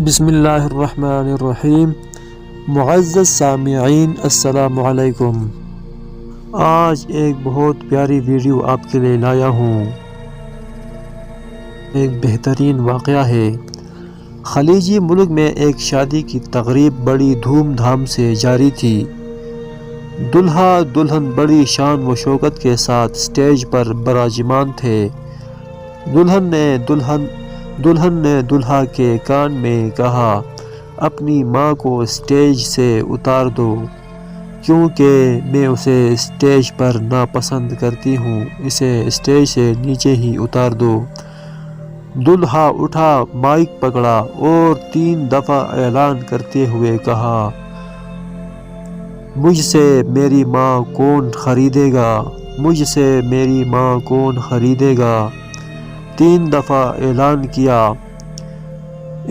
بسم اللہ الرحمن الرحیم۔ معزز سامعین السلام علیکم۔ آج ایک بہت پیاری ویڈیو آپ کے لیے لایا ہوں۔ ایک بہترین واقعہ ہے۔ خلیجی ملک میں ایک شادی کی تقریب بڑی دھوم دھام سے جاری تھی۔ دلہا دلہن بڑی شان و شوکت کے ساتھ سٹیج پر براجمان تھے۔ دلہن نے دلہا کے کان میں کہا، اپنی ماں کو سٹیج سے اتار دو، کیونکہ میں اسے سٹیج پر ناپسند کرتی ہوں، اسے سٹیج سے نیچے ہی اتار دو۔ دلہا اٹھا، مائک پکڑا اور 3 دفعہ اعلان کرتے ہوئے کہا، مجھ سے میری ماں کون خریدے گا، مجھ سے میری ماں کون خریدے گا۔ 3 دفعہ اعلان کیا۔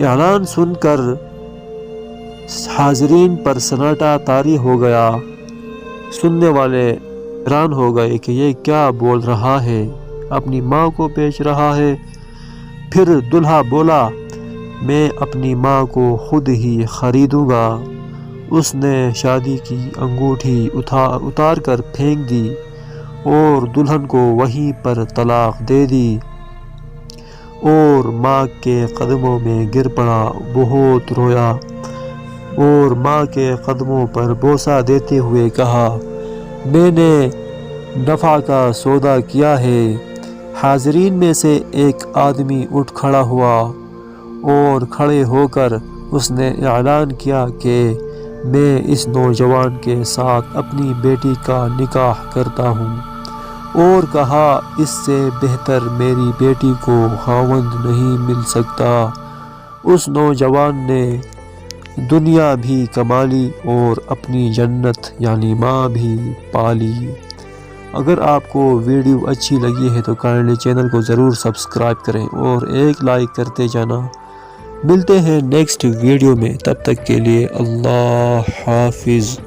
اعلان سن کر حاضرین پر سناٹا طاری ہو گیا۔ سننے والے حیران ہو گئے کہ یہ کیا بول رہا ہے، اپنی ماں کو بیچ رہا ہے۔ پھر دلہا بولا، میں اپنی ماں کو خود ہی خریدوں گا۔ اس نے شادی کی انگوٹھی اتار کر پھینک دی اور دلہن کو وہیں پر طلاق دے دی اور ماں کے قدموں میں گر پڑا، بہت رویا اور ماں کے قدموں پر بوسہ دیتے ہوئے کہا، میں نے نفع کا سودا کیا ہے۔ حاضرین میں سے ایک آدمی اٹھ کھڑا ہوا اور کھڑے ہو کر اس نے اعلان کیا کہ میں اس نوجوان کے ساتھ اپنی بیٹی کا نکاح کرتا ہوں، اور کہا، اس سے بہتر میری بیٹی کو خاوند نہیں مل سکتا۔ اس نوجوان نے دنیا بھی کما لی اور اپنی جنت یعنی ماں بھی پا لی۔ اگر آپ کو ویڈیو اچھی لگی ہے تو کائنڈلی چینل کو ضرور سبسکرائب کریں اور ایک لائک کرتے جانا۔ ملتے ہیں نیکسٹ ویڈیو میں، تب تک کے لیے اللہ حافظ۔